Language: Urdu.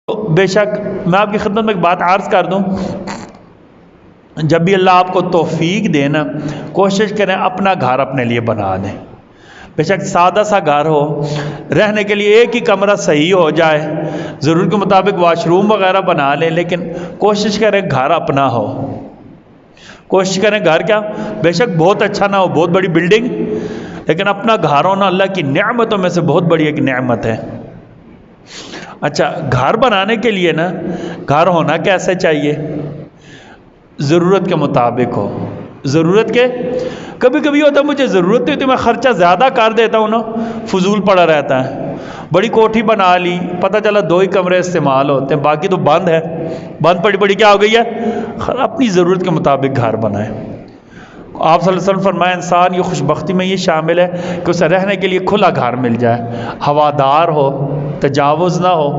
بے شک میں آپ کی خدمت میں ایک بات عرض کر دوں، جب بھی اللہ آپ کو توفیق دے نا، کوشش کریں اپنا گھر اپنے لیے بنا لیں۔ بے شک سادہ سا گھر ہو، رہنے کے لیے ایک ہی کمرہ صحیح ہو جائے، ضرورت کے مطابق واش روم وغیرہ بنا لیں، لیکن کوشش کریں گھر اپنا ہو۔ کوشش کریں گھر کیا، بے شک بہت اچھا نہ ہو، بہت بڑی بلڈنگ، لیکن اپنا گھر ہونا اللہ کی نعمتوں میں سے بہت بڑی ایک نعمت ہے۔ اچھا، گھر بنانے کے لیے نا گھر ہونا کیسے چاہیے؟ ضرورت کے مطابق ہو۔ ضرورت کے، کبھی کبھی ہوتا ہے مجھے ضرورت نہیں ہوتی، میں خرچہ زیادہ کر دیتا ہوں نا، فضول پڑا رہتا ہے۔ بڑی کوٹھی بنا لی، پتہ چلا 2 ہی کمرے استعمال ہوتے ہیں، باقی تو بند ہے، بند پڑی پڑی کیا ہو گئی ہے؟ اپنی ضرورت کے مطابق گھر بنائیں۔ آپ صلی اللہ علیہ وسلم فرمایا انسان یہ خوش بختی میں یہ شامل ہے کہ اسے رہنے کے لیے کھلا گھر مل جائے، ہوادار ہو، تجاوز نہ ہو،